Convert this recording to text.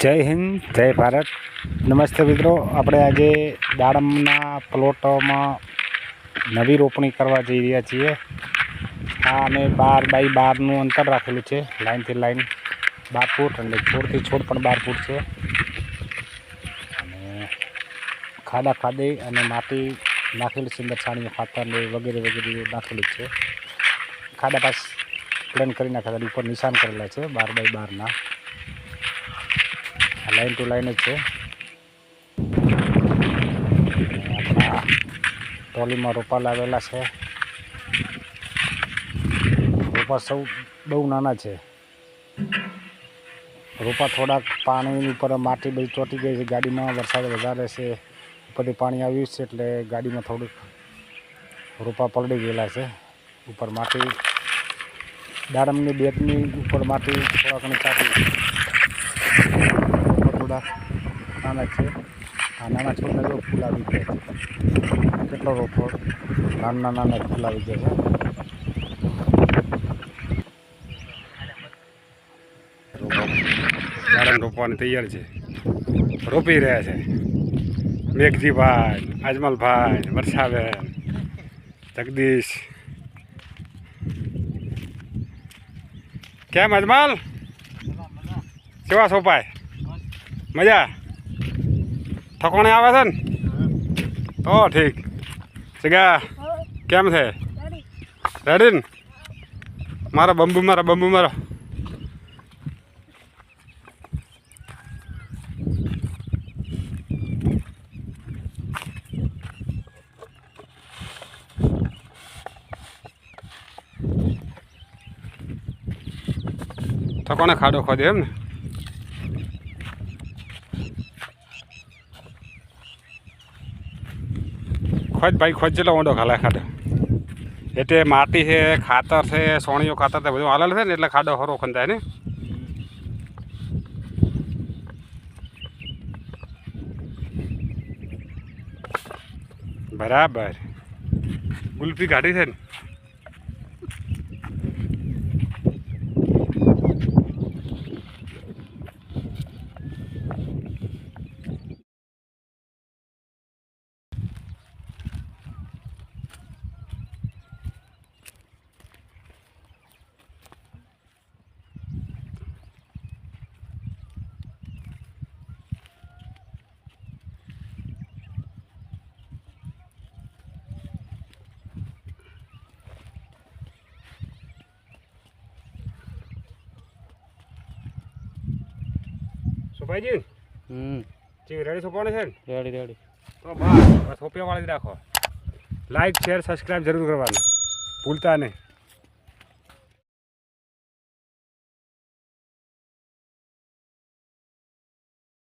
જય હિન્દ, જય ભારત. નમસ્તે મિત્રો, આપણે આજે દાડમના પ્લોટમાં નવી રોપણી કરવા જઈ રહ્યા છીએ. આ અમે 12x12નું અંતર રાખેલું છે, લાઇનથી લાઇન 12 ફૂટ, અને છોડથી છોડ પણ 12 ફૂટ છે. અને ખાડા ખાદી અને માટી નાખેલી છે, અંદર છાણીઓ ખાતર વગેરે વગેરે નાખેલું છે. ખાડા પાસ પ્લેન કરી નાખ્યા, ઉપર નિશાન કરેલા છે 12x12ના. લાઈન ટુ લાઈન જ છે. આપણા ટ્રોલીમાં રોપા લાવેલા છે. રોપા સૌ બહુ નાના છે. રોપા થોડાક પાણીની ઉપર માટી બધી ચોંટી ગઈ છે. ગાડીમાં વરસાદ વધારે છે, ઉપરથી પાણી આવ્યું છે એટલે ગાડીમાં થોડુંક રોપા પલળી ગયેલા છે. ઉપર માટી દાડમની બેટની ઉપર માટી થોડા ઘણી ચાટી થોડા નાના છે. આ નાના છોડને જો ફૂલ આવી ગયા છે. કેટલો રોપો નાના ફૂલ આવી ગયા છે. દાડમ રોપવાની તૈયાર છે, રોપી રહ્યા છે મેઘજીભાઈ, અજમલભાઈ, વર્ષાબેન, જગદીશ. કેમ અજમલ, કેવા સોપાય? મજા? થકોણે આવે છે ને? તો ઠીક. સિગા કેમ છે? રેડી ને? મારો બંબુ મારો. થકોણે ખાડો ખોદે એમ ને? ખોજ જેટલો ઊંડો ખાલે ખાડો. એટલે માટી છે, ખાતર છે, સોણીઓ ખાતર છે, બધું હાલેલ છે ને એટલે ખાડો ખરો ખંધાય ને. બરાબર. ગુલ્ફી કાઢી છે ને? સોપાઈજી જી રેડી સોપાણી છે ને? રેડી. તો બસ સોપિયા વાળી જ રાખો. લાઈક, શેર, સબસ્ક્રાઈબ જરૂર કરવાનું ભૂલતા નહીં.